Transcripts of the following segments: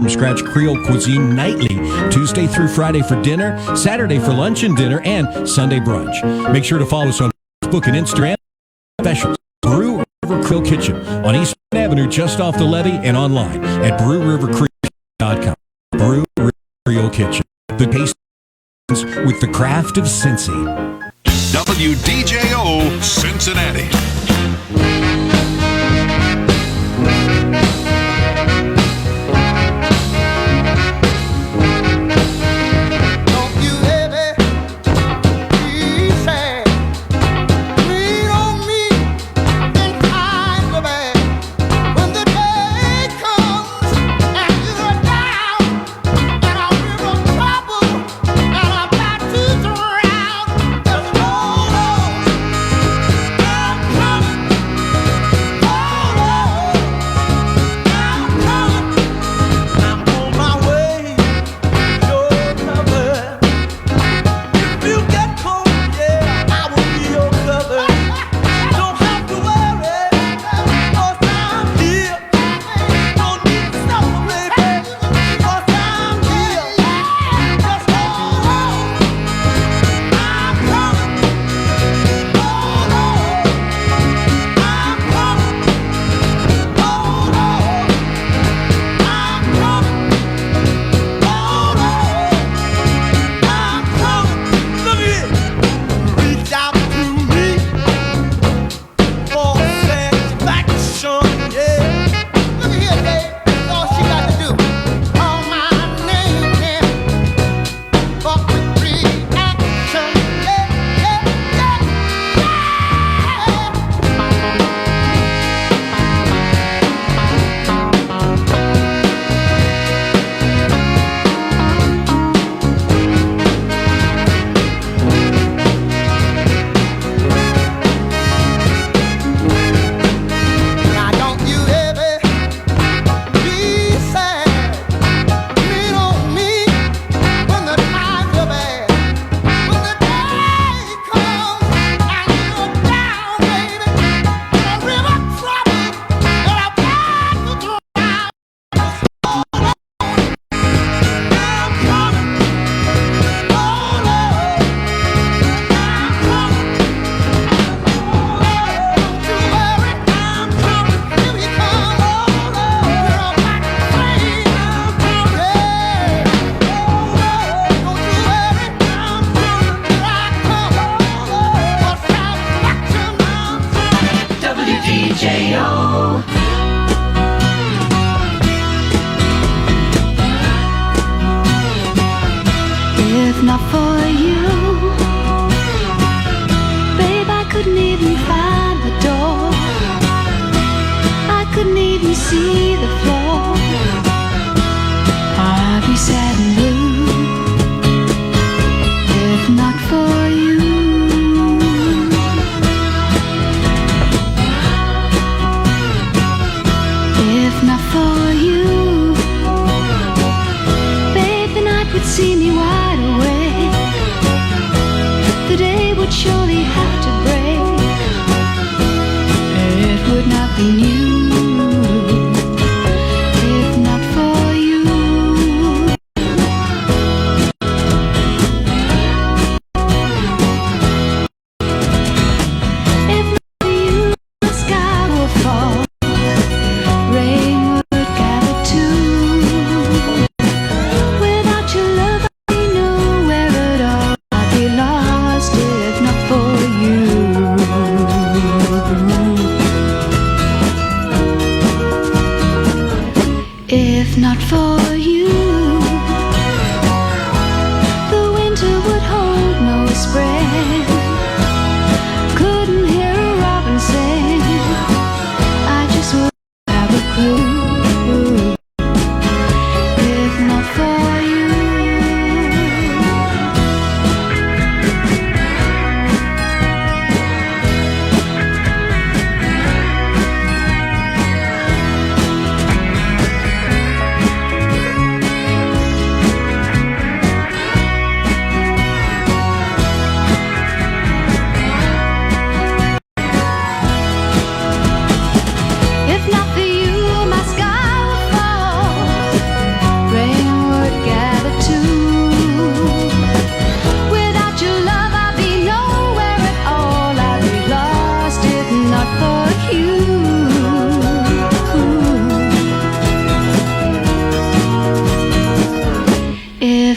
from scratch Creole cuisine nightly, Tuesday through Friday for dinner, Saturday for lunch and dinner, and Sunday brunch. Make sure to follow us on Facebook and Instagram. Specials. Brew River Creole Kitchen on East Avenue, just off the levee, and online at brewrivercreole.com. Brew River Creole Kitchen. The taste with the craft of Cincy. WDJO Cincinnati. If not for you, babe, I couldn't even find the door. I couldn't even see the floor. I'd be sad and blue if not for you. If not for you, babe, the night would see me wide awake. The day would surely have to break. It would not be new if not for you. If not for you, the sky will fall. Rain would gather too. Without your love, I'd be nowhere at all. I'd be lost if not for you. If not for you, the winter would hold no spring. Couldn't hear a robin sing. I just wouldn't have a clue. If not for you.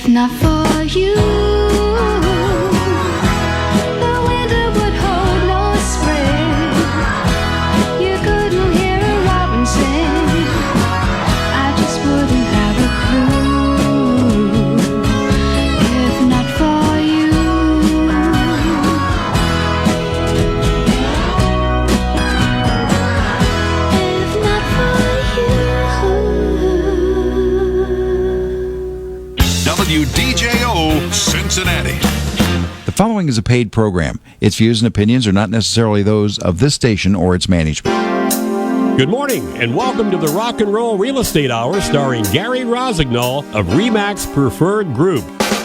If not for you, the winter would hold no spring. You couldn't hear a robin sing. I just wouldn't have a clue. If not for you. If not for you. WDJO Cincinnati. The following is a paid program. Its views and opinions are not necessarily those of this station or its management. Good morning, and welcome to the Rock and Roll Real Estate Hour starring Gary Rosignol of RE/MAX Preferred Group.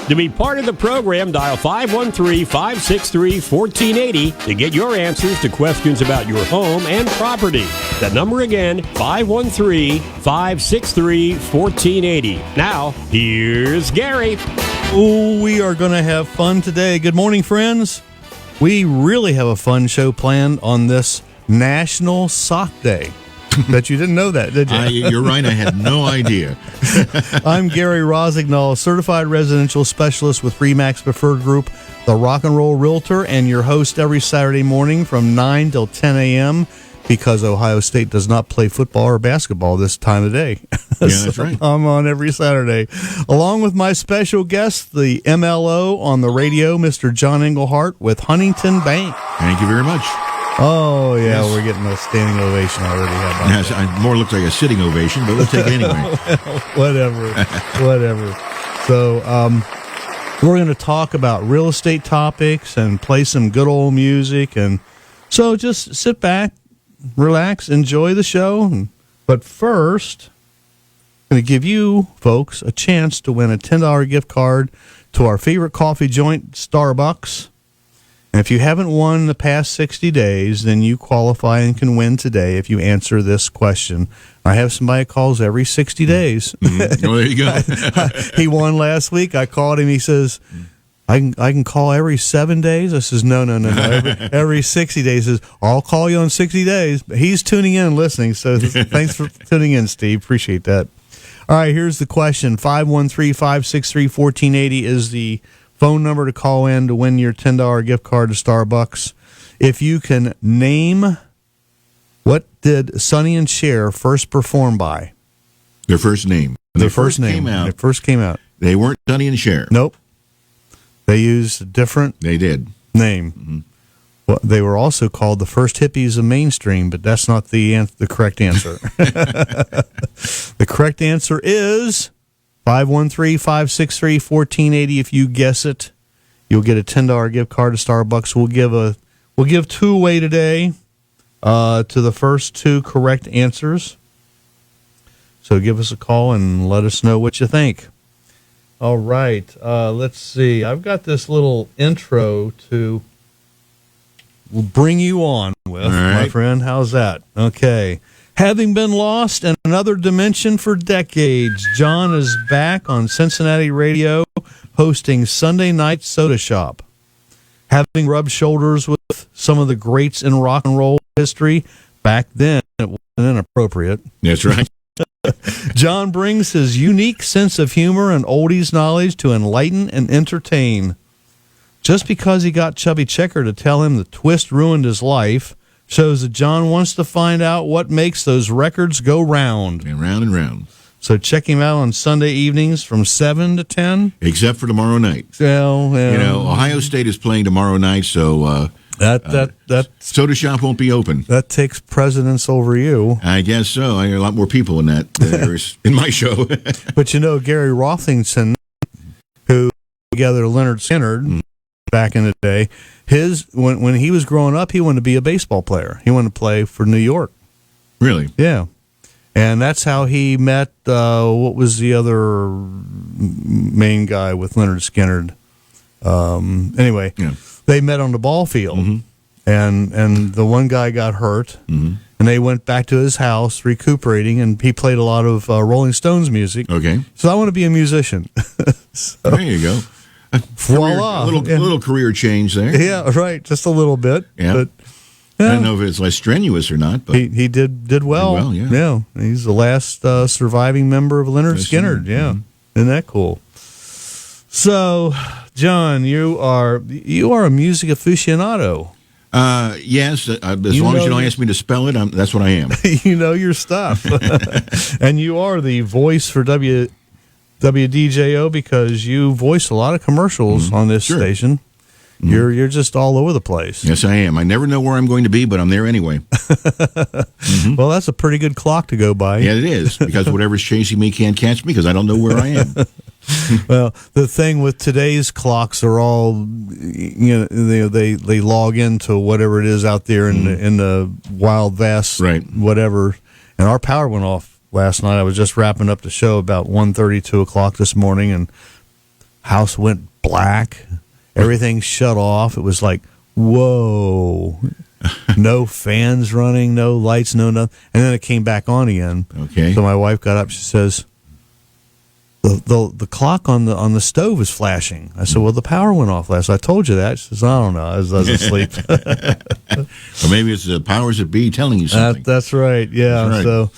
To be part of the program, dial 513-563-1480 to get your answers to questions about your home and property. That number again, 513-563-1480. Now, here's Gary. Oh, we are going to have fun today. Good morning, friends. We really have a fun show planned on this National Sock Day. Bet you didn't know that, did you? You're right. I had no idea. I'm Gary Rosignol, certified residential specialist with RE/MAX Preferred Group, the rock and roll realtor, and your host every Saturday morning from 9 till 10 a.m. because Ohio State does not play football or basketball this time of day. Yeah, that's right. I'm on every Saturday. Along with my special guest, the MLO on the radio, Mr. John Englehart with Huntington Bank. Thank you very much. Oh, yeah, Yes. We're getting a standing ovation already. How about Yes, more looks like a sitting ovation, but we'll take it anyway. whatever. So, we're going to talk about real estate topics and play some good old music. And so just sit back, relax, enjoy the show. But first, I'm going to give you folks a chance to win a $10 gift card to our favorite coffee joint, Starbucks. And if you haven't won the past 60 days, then you qualify and can win today if you answer this question. I have somebody that calls every 60 days. Mm-hmm. Oh, there you go. He won last week. I called him. He says, I can call every 7 days. I says, no. Every 60 days. He says, I'll call you on 60 days. But he's tuning in and listening. So thanks for tuning in, Steve. Appreciate that. All right, here's the question. 513-563-1480 is the phone number to call in to win your $10 gift card to Starbucks. If you can name, what did Sonny and Cher first perform by? Their first name. Their first name. They first came out. They weren't Sonny and Cher. Nope. They used a different They did. name. Mm-hmm. Well, they were also called the first hippies of mainstream, but that's not the correct answer. The correct answer is 513-563-1480. If you guess it, you'll get a $10 gift card to Starbucks. We'll give two away today to the first two correct answers. So give us a call and let us know what you think. All right, let's see. I've got this little intro to bring you on with, my friend. How's that? Okay. Having been lost in another dimension for decades, John is back on Cincinnati radio hosting Sunday Night Soda Shop. Having rubbed shoulders with some of the greats in rock and roll history, back then it wasn't inappropriate. That's right. John brings his unique sense of humor and oldies knowledge to enlighten and entertain. Just because he got Chubby Checker to tell him the twist ruined his life shows that John wants to find out what makes those records go round. And round and round. So check him out on Sunday evenings from 7 to 10. Except for tomorrow night. Well, Ohio State is playing tomorrow night, so that Soda Shop won't be open. that takes precedence over you. I guess so. I hear a lot more people in that in my show. But Gary Rothington, who together Leonard Skinner back in the day, when he was growing up, he wanted to be a baseball player. He wanted to play for New York. Really? Yeah. And that's how he met, what was the other main guy with Leonard Skinner? Anyway, Yeah. they met on the ball field, and the one guy got hurt, and they went back to his house recuperating, and he played a lot of Rolling Stones music. Okay. So I want to be a musician. So, There you go. voila. A little career change there. Yeah, right. Just a little bit. Yeah. But, I don't know if it's less strenuous or not, but he did well. Did well, yeah. He's the last surviving member of Leonard Skinner. Yeah. Isn't that cool? So, John, you are a music aficionado. Yes, as long as know you don't your- ask me to spell it, that's what I am. You know your stuff. And you are the voice for WDJO because you voice a lot of commercials on this Sure. station. You're just all over the place. Yes, I am. I never know where I'm going to be, but I'm there anyway. Well, that's a pretty good clock to go by. Yeah, it is, because whatever's chasing me can't catch me because I don't know where I am. Well, the thing with today's clocks, they're all, they log into whatever it is out there in the wild, vast, Right. whatever. And our power went off last night. I was just wrapping up the show about 1:30, 2 o'clock this morning, and house went black. Everything shut off. It was like, whoa. No fans running, no lights, no nothing. And then it came back on again. Okay. So my wife got up. She says, the clock on the stove is flashing. I said, well, the power went off last night. I told you that. She says, I don't know. I was asleep. Or maybe it's the powers that be telling you something. That's right. Yeah. That's right.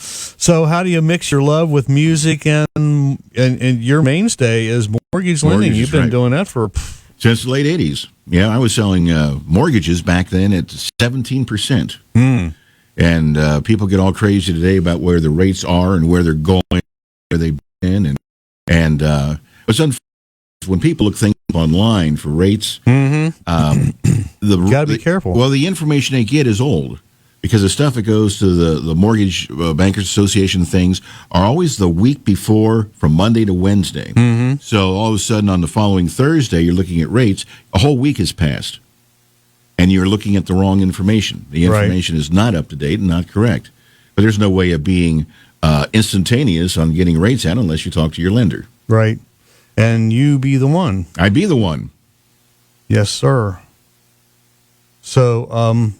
So how do you mix your love with music and your mainstay is mortgage lending? Mortgages, You've been right. doing that for Since the late 80s. Yeah, I was selling mortgages back then at 17%. And people get all crazy today about where the rates are and where they're going, where they've been. And it's unfortunate when people look things up online for rates. you got to be careful. Well, the information they get is old because the stuff that goes to the Mortgage Bankers Association things are always the week before from Monday to Wednesday. So all of a sudden on the following Thursday, you're looking at rates. A whole week has passed, and you're looking at the wrong information. The Right. information is not up to date and not correct. But there's no way of being instantaneous on getting rates out unless you talk to your lender. Right. And you be the one. I'd be the one. Yes, sir. So,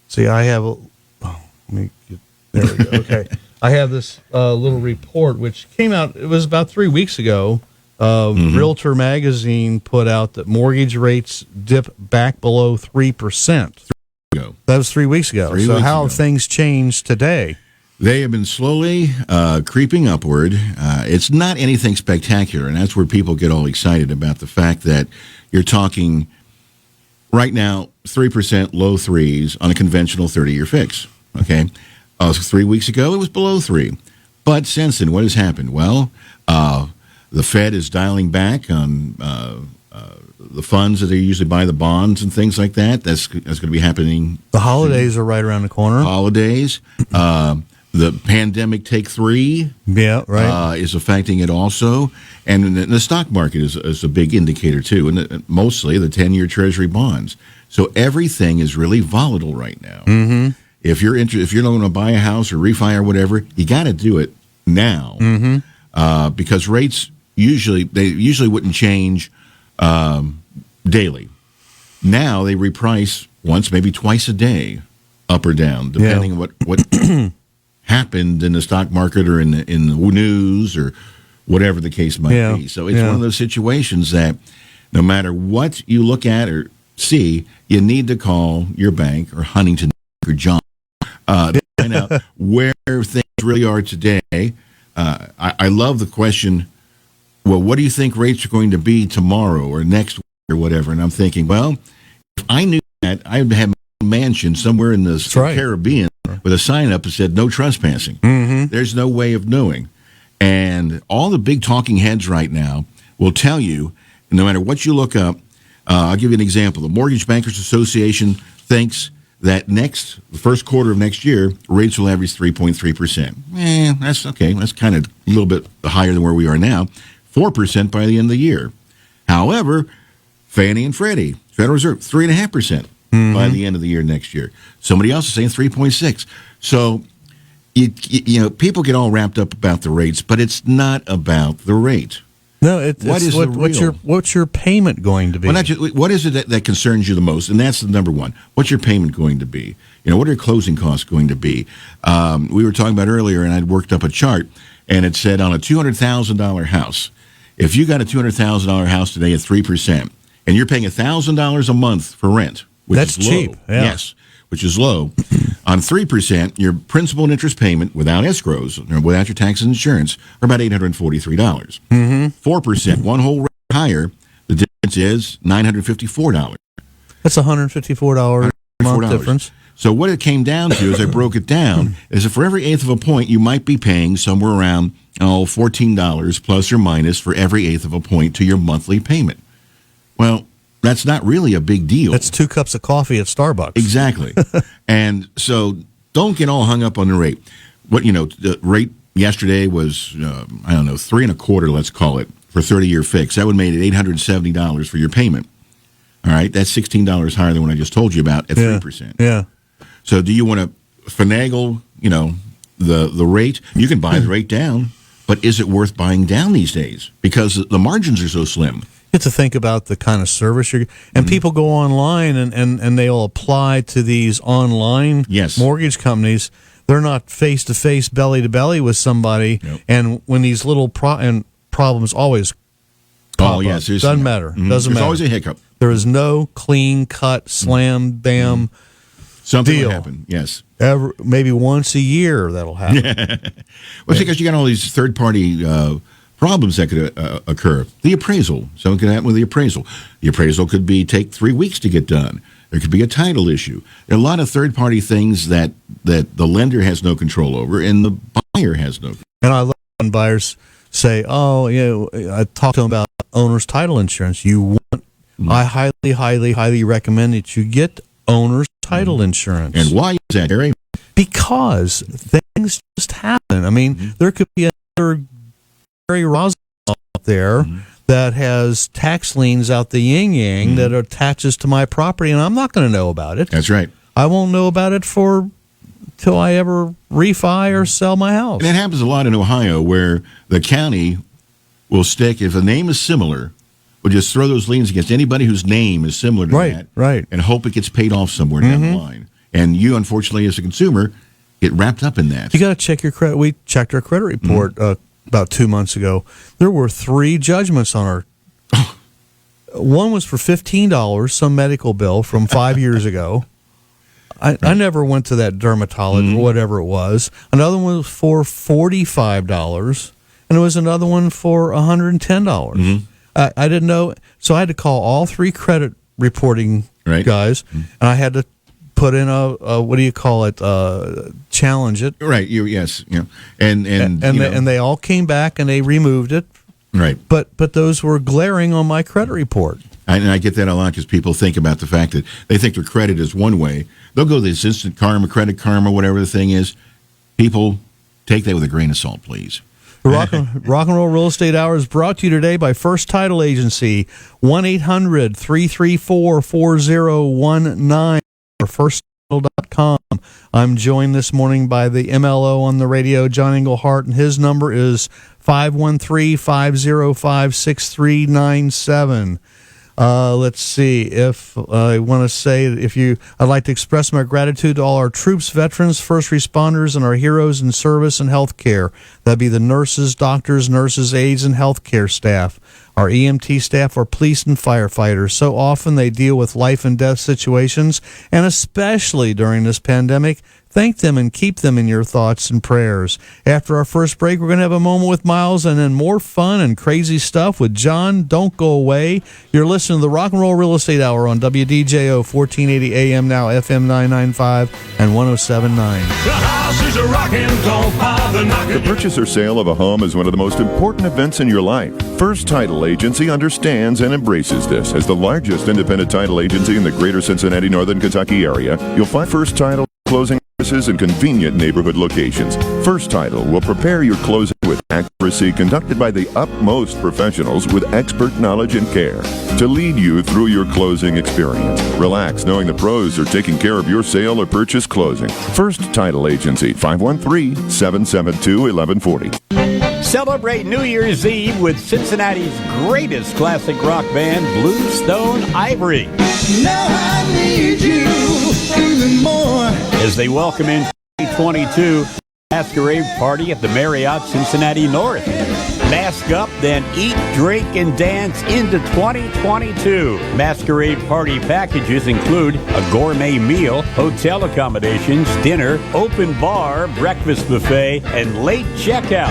see, I have let me get, there we go. Okay. I have this little report which came out, it was about 3 weeks ago. Realtor Magazine put out that mortgage rates dip back below 3%. Go. That was 3 weeks ago. 3 So weeks how ago. have things changed today? They have been slowly creeping upward. It's not anything spectacular, and that's where people get all excited about the fact that you're talking right now 3%, low threes on a conventional 30-year fix. Okay, 3 weeks ago it was below 3, but since then, what has happened? Well, the Fed is dialing back on the funds that they usually buy the bonds and things like that. That's going to be happening. The holidays are right around the corner. Holidays. The pandemic take 3 Yeah, right. is affecting it also. And the stock market is a big indicator, too, and mostly the 10-year Treasury bonds. So everything is really volatile right now. Mm-hmm. If you're going to buy a house or refi or whatever, you got to do it now because rates usually wouldn't change daily. Now they reprice once, maybe twice a day, up or down, depending on what happened in the stock market or in the news or whatever the case might be. So it's one of those situations that no matter what you look at or see, you need to call your bank or Huntington or John to find out where things really are today. I love the question, well, what do you think rates are going to be tomorrow or next week or whatever? And I'm thinking, well, if I knew that, I would have a mansion somewhere in the right. Caribbean with a sign up that said no trespassing. There's no way of knowing. And all the big talking heads right now will tell you, no matter what you look up, I'll give you an example. The Mortgage Bankers Association thinks that the first quarter of next year, rates will average 3.3%. That's okay. That's kind of a little bit higher than where we are now. 4% by the end of the year. However, Fannie and Freddie, Federal Reserve, 3.5% by the end of the year next year. Somebody else is saying 3.6. So, you know, people get all wrapped up about the rates, but it's not about the rate. No, what's your payment going to be? Well, not just, what is it that concerns you the most? And that's the number one. What's your payment going to be? You know, what are your closing costs going to be? We were talking about earlier, and I'd worked up a chart, and it said on a $200,000 house, if you got a $200,000 house today at 3%, and you're paying $1,000 a month for rent, which That's is low. cheap, yeah. Yes, which is low. On 3%, your principal and interest payment without escrows, or without your taxes and insurance, are about $843. 4%, one whole rate higher, the difference is $954. That's $154 a month difference. So what it came down to, as I broke it down, is that for every eighth of a point, you might be paying somewhere around $14 plus or minus for every eighth of a point to your monthly payment. Well, that's not really a big deal. That's 2 cups of coffee at Starbucks. Exactly. And so don't get all hung up on the rate. The rate yesterday was, 3.25%, let's call it, for 30-year fix. That would make it $870 for your payment. All right, that's $16 higher than what I just told you about at 3%. Yeah. So do you want to finagle, the rate? You can buy the rate down, but is it worth buying down these days? Because the margins are so slim. You have to think about the kind of service you're... And people go online and they'll apply to these online mortgage companies. They're not face-to-face, belly-to-belly with somebody. Yep. And when these little problems always pop up. Doesn't matter. Doesn't There's matter. always a hiccup. There is no clean-cut, slam, bam Something deal. will happen, yes. Maybe once a year that'll happen. Well, it's because you got all these third-party problems that could occur. The appraisal. Something could happen with the appraisal. The appraisal could take 3 weeks to get done. There could be a title issue. There are a lot of third-party things that the lender has no control over and the buyer has no control. And I love when buyers say, I talked to them about owner's title insurance. I highly, highly, highly recommend that you get owner's title insurance. And why is that, Harry? Because things just happen. I mean, there could be another Gary Roswell out there that has tax liens out the yin-yang that attaches to my property, and I'm not going to know about it. That's right. I won't know about it till I ever refi or sell my house. And it happens a lot in Ohio where the county will stick, if a name is similar, will just throw those liens against anybody whose name is similar to that. Right. And hope it gets paid off somewhere down the line. And you, unfortunately, as a consumer, get wrapped up in that. You got to check your credit. We checked our credit report about 2 months ago. There were 3 judgments on our. One was for $15, some medical bill from 5 years ago. I never went to that dermatologist or whatever it was. Another one was for $45, and there was another one for $110. I didn't know, so I had to call all 3 credit reporting guys, and I had to put in a what do you call it? Challenge it. Right. And they all came back and they removed it. Right. But those were glaring on my credit report. And I get that a lot because people think about the fact that they think their credit is one way. They'll go this instant karma, credit karma, whatever the thing is. People, take that with a grain of salt, please. Rock and Roll Real Estate Hour is brought to you today by First Title Agency, 1-800-334-4019 or firsttitle.com. I'm joined this morning by the MLO on the radio, John Englehart, and his number is 513-505-6397. Let's see. If I want to say, I'd like to express my gratitude to all our troops, veterans, first responders, and our heroes in service and healthcare. That'd be the nurses, doctors, aides, and healthcare staff. Our EMT staff are police and firefighters. So often they deal with life and death situations, and especially during this pandemic. Thank them and keep them in your thoughts and prayers. After our first break, we're going to have a moment with Miles and then more fun and crazy stuff with John. Don't go away. You're listening to the Rock and Roll Real Estate Hour on WDJO 1480 AM, now FM 995 and 107.9. The house is a rockin', don't bother knocking. The purchase or sale of a home is one of the most important events in your life. First Title Agency understands and embraces this. As the largest independent title agency in the greater Cincinnati, Northern Kentucky area, you'll find First Title closing services in convenient neighborhood locations. First Title will prepare your closing with accuracy, conducted by the utmost professionals with expert knowledge and care to lead you through your closing experience. Relax knowing the pros are taking care of your sale or purchase closing. First Title Agency, 513-772-1140. Celebrate New Year's Eve with Cincinnati's greatest classic rock band, Blue Stone Ivory. Now I need you even more. As they welcome in 2022 Masquerade Party at the Marriott Cincinnati North. Mask up, then eat, drink, and dance into 2022. Masquerade Party packages include a gourmet meal, hotel accommodations, dinner, open bar, breakfast buffet, and late checkout.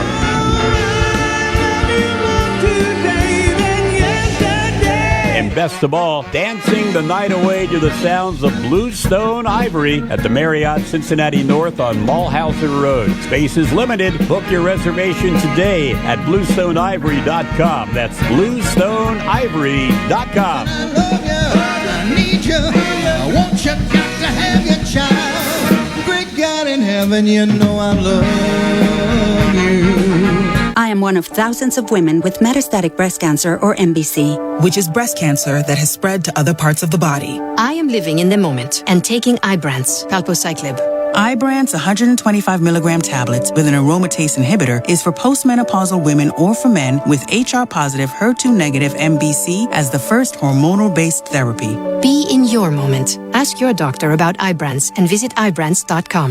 And best of all, dancing the night away to the sounds of Bluestone Ivory at the Marriott Cincinnati North on Mulhausen Road. Space is limited. Book your reservation today at BluestoneIvory.com. That's BluestoneIvory.com. I love you, I need you, I want you, got to have your child. Great God in heaven, you know I love you. I am one of thousands of women with metastatic breast cancer, or MBC, which is breast cancer that has spread to other parts of the body. I am living in the moment and taking Ibrance, palbociclib. Ibrance 125 milligram tablets with an aromatase inhibitor is for postmenopausal women or for men with HR-positive, HER2-negative MBC as the first hormonal-based therapy. Be in your moment. Ask your doctor about Ibrance and visit Ibrance.com.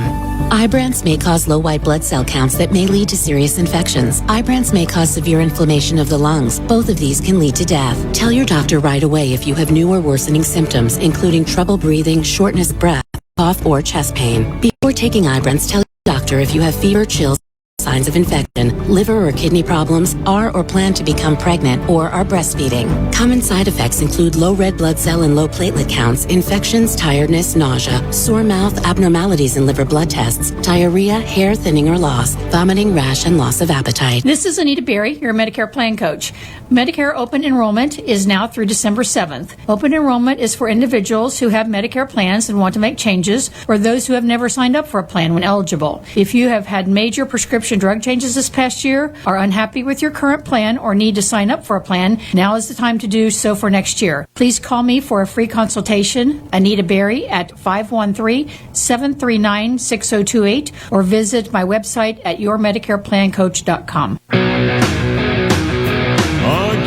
Ibrance may cause low white blood cell counts that may lead to serious infections. Ibrance may cause severe inflammation of the lungs. Both of these can lead to death. Tell your doctor right away if you have new or worsening symptoms, including trouble breathing, shortness of breath, cough, or chest pain. Before taking Ibrance, tell your doctor if you have fever, chills, signs of infection, liver or kidney problems, are or plan to become pregnant, or are breastfeeding. Common side effects include low red blood cell and low platelet counts, infections, tiredness, nausea, sore mouth, abnormalities in liver blood tests, diarrhea, hair thinning or loss, vomiting, rash, and loss of appetite. This is Anita Berry, your Medicare plan coach. Medicare open enrollment is now through December 7th. Open enrollment is for individuals who have Medicare plans and want to make changes, or those who have never signed up for a plan when eligible. If you have had major prescription drug changes this past year, are unhappy with your current plan, or need to sign up for a plan, now is the time to do so for next year. Please call me for a free consultation, Anita Berry, at 513-739-6028, or visit my website at yourmedicareplancoach.com.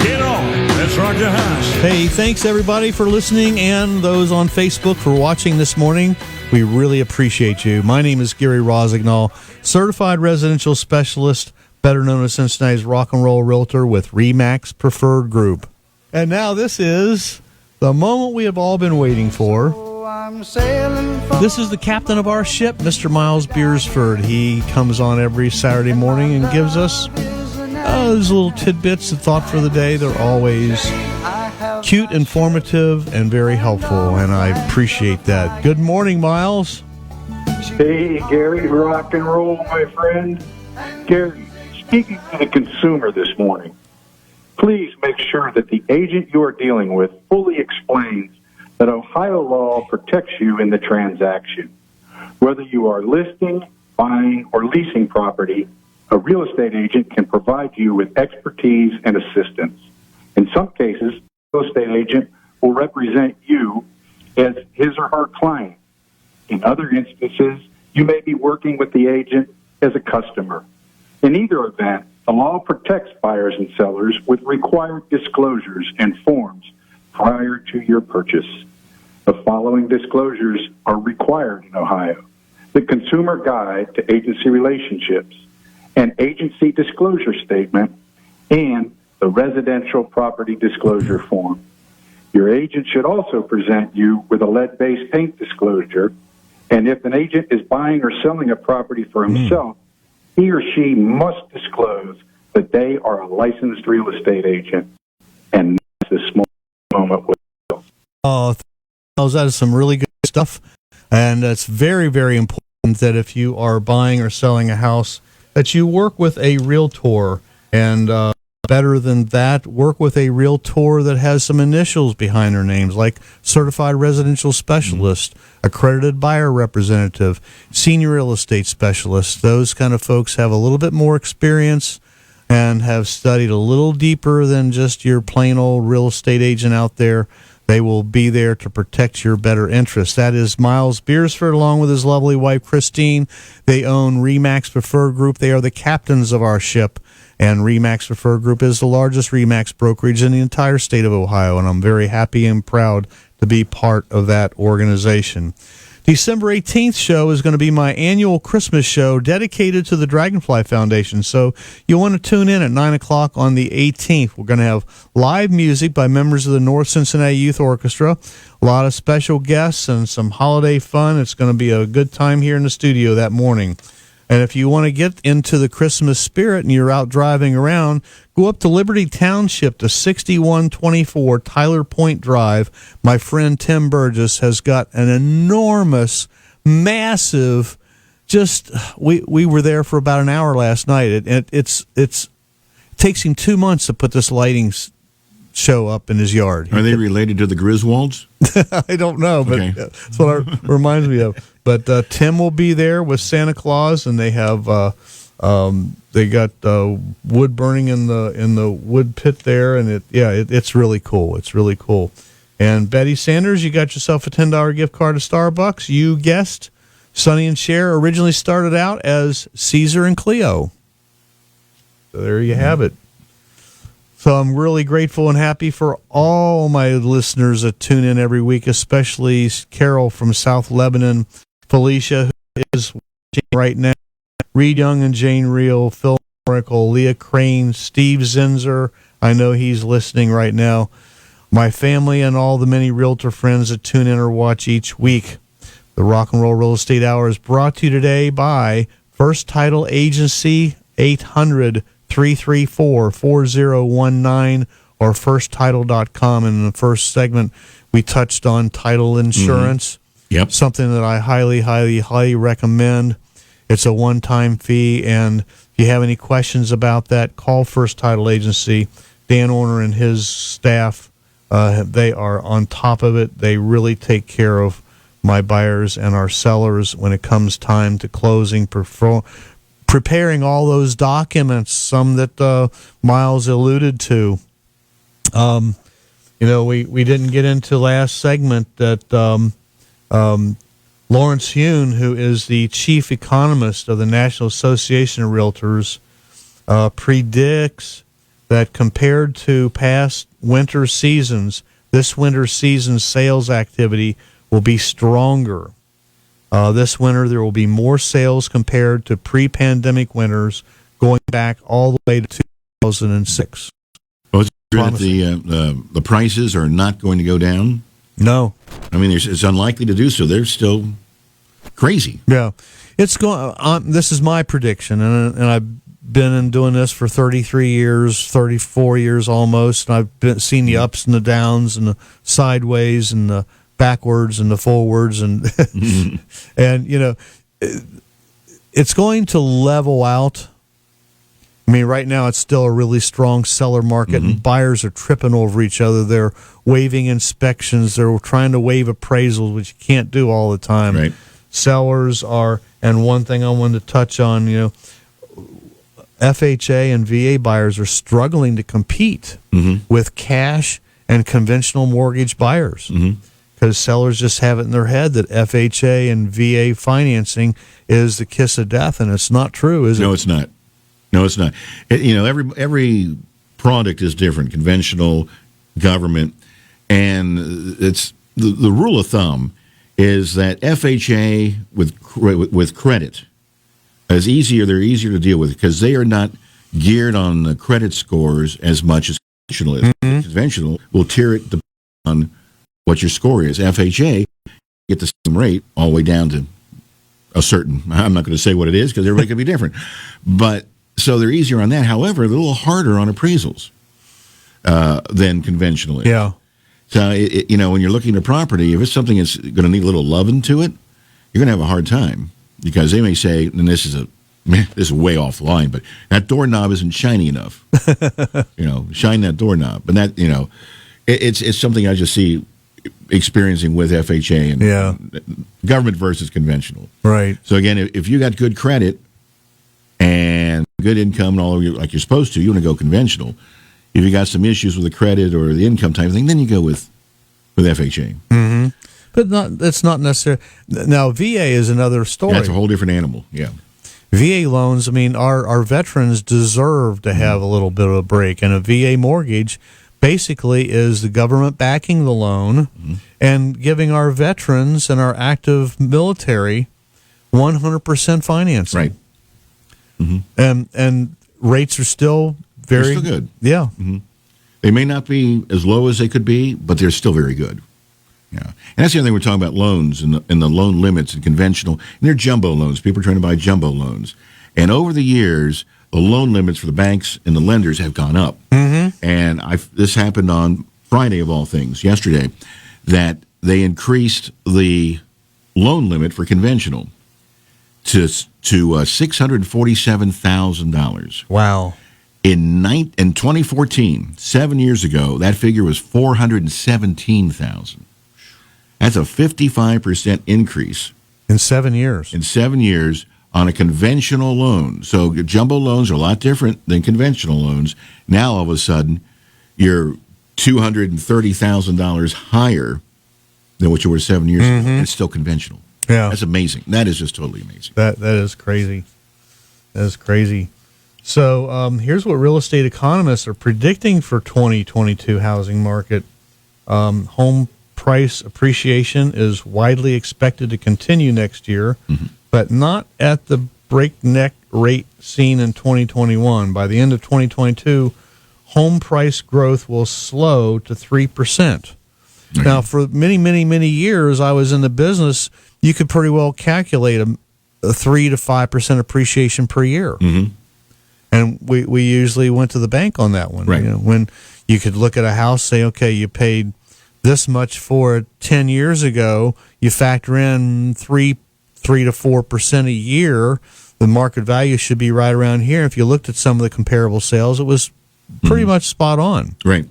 Get on. Let's rock the house. Hey, thanks everybody for listening, and those on Facebook for watching this morning. We really appreciate you. My name is Gary Rosignol, certified residential specialist, better known as Cincinnati's rock and roll realtor with RE/MAX Preferred Group. And now this is the moment we have all been waiting for. This is the captain of our ship, Mr. Miles Beersford. He comes on every Saturday morning and gives us those little tidbits of thought for the day. They're always cute, informative, and very helpful, and I appreciate that. Good morning, Miles. Hey, Gary, rock and roll, my friend. Gary, speaking to the consumer this morning, please make sure that the agent you are dealing with fully explains that Ohio law protects you in the transaction. Whether you are listing, buying, or leasing property, a real estate agent can provide you with expertise and assistance. In some cases, a real estate agent will represent you as his or her client. In other instances, you may be working with the agent as a customer. In either event, the law protects buyers and sellers with required disclosures and forms prior to your purchase. The following disclosures are required in Ohio: the Consumer Guide to Agency Relationships, an agency disclosure statement, and the residential property disclosure form. Your agent should also present you with a lead-based paint disclosure, and if an agent is buying or selling a property for himself, he or she must disclose that they are a licensed real estate agent. And that's this moment with that is some really good stuff, and it's very, very important that if you are buying or selling a house, that you work with a realtor, and better than that, work with a realtor that has some initials behind their names, like certified residential specialist, accredited buyer representative, senior real estate specialist. Those kind of folks have a little bit more experience and have studied a little deeper than just your plain old real estate agent out there. They will be there to protect your better interests. That is Miles Beersford, along with his lovely wife, Christine. They own RE/MAX Preferred Group. They are the captains of our ship, and RE/MAX Preferred Group is the largest RE/MAX brokerage in the entire state of Ohio, and I'm very happy and proud to be part of that organization. December 18th show is going to be my annual Christmas show dedicated to the Dragonfly Foundation. So you'll want to tune in at 9 o'clock on the 18th. We're going to have live music by members of the North Cincinnati Youth Orchestra, a lot of special guests, and some holiday fun. It's going to be a good time here in the studio that morning. And if you want to get into the Christmas spirit and you're out driving around, go up to Liberty Township to 6124 Tyler Point Drive. My friend Tim Burgess has got an enormous, massive, we were there for about an hour last night. It takes him 2 months to put this lighting show up in his yard. Are they related to the Griswolds? I don't know, but Okay. that's what it reminds me of. But Tim will be there with Santa Claus, and they have they got wood burning in the wood pit there, and it's really cool. It's really cool. And Betty Sanders, you got yourself a $10 gift card to Starbucks. You guessed, Sonny and Cher originally started out as Caesar and Cleo. So there you have it. So I'm really grateful and happy for all my listeners that tune in every week, especially Carol from South Lebanon, Felicia, who is watching right now, Reed Young and Jane Reel, Phil Oracle, Leah Crane, Steve Zinzer. I know he's listening right now. My family and all the many realtor friends that tune in or watch each week. The Rock and Roll Real Estate Hour is brought to you today by First Title Agency, 800-334-4019, or firsttitle.com. And in the first segment, we touched on title insurance. Yep. Something that I highly, highly, highly recommend. It's a one-time fee, and if you have any questions about that, call First Title Agency. Dan Orner and his staff, they are on top of it. They really take care of my buyers and our sellers when it comes time to closing, preparing all those documents, some that Miles alluded to. We didn't get into last segment that Lawrence Yun, who is the chief economist of the National Association of Realtors, predicts that compared to past winter seasons, this winter season's sales activity will be stronger. This winter, there will be more sales compared to pre-pandemic winters, going back all the way to 2006. Oh, it's true that the prices are not going to go down? No. I mean, it's unlikely to do so. They're still crazy. Yeah. It's going. This is my prediction, and I've been doing this for 33 years, 34 years almost, and I've seen the ups and the downs and the sideways and the backwards and the forwards, and and it's going to level out. I mean, right now it's still a really strong seller market, and buyers are tripping over each other. They're waiving inspections. They're trying to waive appraisals, which you can't do all the time. Right. Sellers are, and one thing I wanted to touch on, FHA and VA buyers are struggling to compete with cash and conventional mortgage buyers. Because sellers just have it in their head that FHA and VA financing is the kiss of death, and it's not true, is it? No, it's not. No, it's not. Every product is different, conventional, government, and it's the rule of thumb is that FHA with credit is easier. They're easier to deal with because they are not geared on the credit scores as much as conventional is. Conventional will tier it on what your score is. FHA, get the same rate all the way down to a certain, I'm not going to say what it is because everybody could be different. But so they're easier on that. However, they're a little harder on appraisals than conventional is. Yeah. So, when you're looking at a property, if it's something that's going to need a little loving to it, you're going to have a hard time because they may say, and this is way off the line, but that doorknob isn't shiny enough. Shine that doorknob. And that, it's something I just see experiencing with FHA and government versus conventional. Right. So again, if you got good credit and good income and all of you like you're supposed to, you want to go conventional. If you got some issues with the credit or the income type of thing, then you go with FHA. But that's not necessarily. Now, VA is another story. That's a whole different animal. Yeah. VA loans, I mean, our veterans deserve to have a little bit of a break, and a VA mortgage basically is the government backing the loan and giving our veterans and our active military 100% financing. Right. And rates are still They're still good. Yeah. They may not be as low as they could be, but they're still very good. Yeah, and that's the other thing we're talking about: loans and the loan limits and conventional. And they're jumbo loans. People are trying to buy jumbo loans, and over the years, the loan limits for the banks and the lenders have gone up. And this happened on Friday of all things, yesterday, that they increased the loan limit for conventional to $647,000. Wow. In 2014, 7 years ago, that figure was $417,000. That's a 55% increase. In 7 years. In 7 years on a conventional loan. So jumbo loans are a lot different than conventional loans. Now, all of a sudden, you're $230,000 higher than what you were 7 years ago. And it's still conventional. Yeah. That's amazing. That is just totally amazing. That is crazy. That is crazy. So here's what real estate economists are predicting for 2022 housing market. Home price appreciation is widely expected to continue next year, but not at the breakneck rate seen in 2021. By the end of 2022, home price growth will slow to 3%. Now, for many, many, many years I was in the business, you could pretty well calculate a 3 to 5% appreciation per year. And we usually went to the bank on that one. Right. You know, when you could look at a house, say, okay, you paid this much for it 10 years ago, you factor in 3 to 4% a year, the market value should be right around here. If you looked at some of the comparable sales, it was pretty much spot on. Right.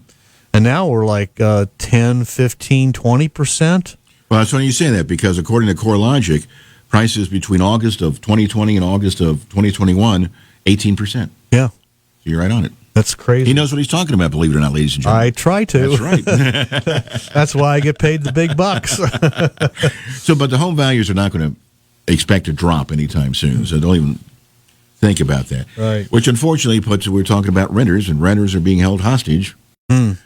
And now we're like 10, 15, 20%. Well, that's funny you say that, because according to CoreLogic, prices between August of 2020 and August of 2021, 18%. Yeah. So you're right on it. That's crazy. He knows what he's talking about, believe it or not, ladies and gentlemen. I try to. That's right. That's why I get paid the big bucks. So, but the home values are not going to expect to drop anytime soon, so don't even think about that. Right. Which unfortunately we're talking about renters, and renters are being held hostage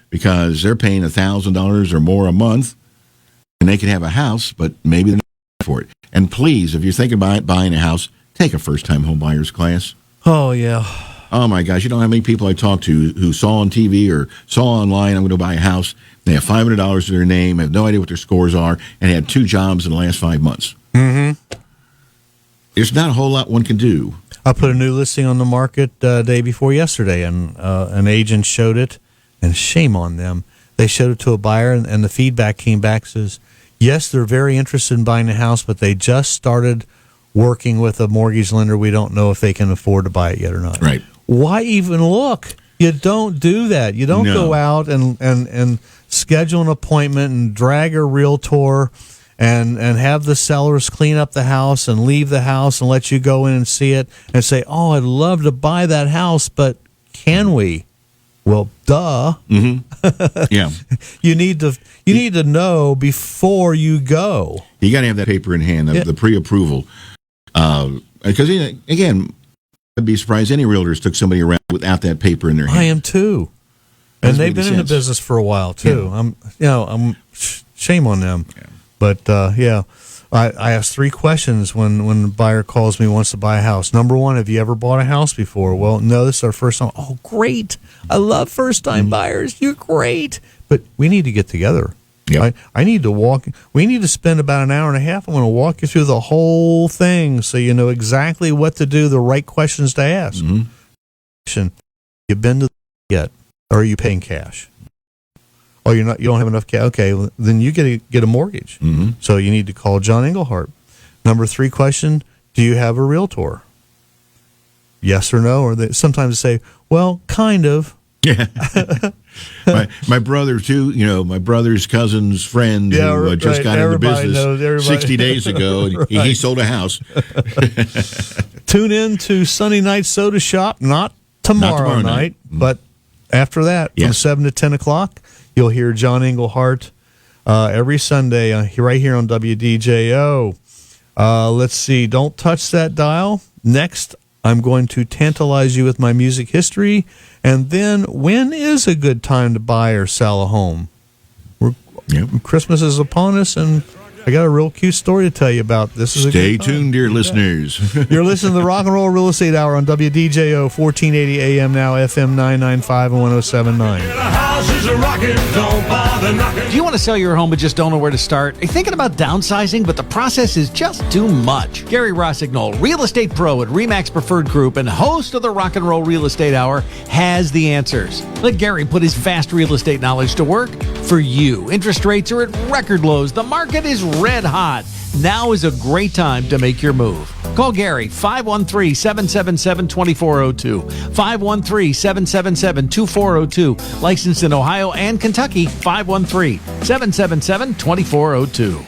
because they're paying $1,000 or more a month, and they can have a house, but maybe they're not for it. And please, if you're thinking about buying a house, take a first-time home buyers class. Oh, yeah. Oh, my gosh. You know how many people I talked to who saw on TV or saw online, I'm going to buy a house. They have $500 to their name, have no idea what their scores are, and had 2 jobs in the last 5 months. There's not a whole lot one can do. I put a new listing on the market day before yesterday, and an agent showed it, and shame on them. They showed it to a buyer, and the feedback came back, says, yes, they're very interested in buying a house, but they just started working with a mortgage lender. We don't know if they can afford to buy it yet or not. Right. Why even look? You don't do that. You don't go out and schedule an appointment and drag a realtor and have the sellers clean up the house and leave the house and let you go in and see it and say, oh, I'd love to buy that house, but can we? Well, duh. Yeah. You need to know before you go. You got to have that paper in hand, the pre-approval. Because, again, I'd be surprised any realtors took somebody around without that paper in their hand. I am too. And they've been in the business for a while too. I'm shame on them. Yeah. But I ask 3 questions when the buyer calls me, wants to buy a house. Number 1, have you ever bought a house before? Well, no, this is our first time. Oh, great. I love first-time buyers. You're great. But we need to get together. Yep. I need to walk. We need to spend about an hour and a half. I'm going to walk you through the whole thing so you know exactly what to do, the right questions to ask. You've been to yet, or are you paying cash? Oh, you don't have enough cash. Okay, well, then you get a mortgage. So you need to call John Englehart. Number 3 question: do you have a realtor? Yes or no? Or sometimes they say, well, kind of. Yeah. my brother too, my brother's cousin's friend who just got into business 60 days ago, and he sold a house. Tune in to Sunday Night Soda Shop, not tomorrow night, but after that, from 7 to 10 o'clock, you'll hear John Englehart every Sunday right here on WDJO. Let's see, don't touch that dial. Next I'm going to tantalize you with my music history. And then, when is a good time to buy or sell a home? Christmas is upon us, and I got a real cute story to tell you about. This is Stay tuned, dear listeners. You're listening to the Rock and Roll Real Estate Hour on WDJO 1480 AM now, FM 995 and 1079. Do you want to sell your home but just don't know where to start? Are you thinking about downsizing, but the process is just too much? Gary Rossignol, real estate pro at RE/MAX Preferred Group and host of the Rock and Roll Real Estate Hour, has the answers. Let Gary put his vast real estate knowledge to work for you. Interest rates are at record lows. The market is red hot. Now is a great time to make your move. Call Gary, 513-777-2402. 513-777-2402. Licensed in Ohio and Kentucky, 513-777-2402.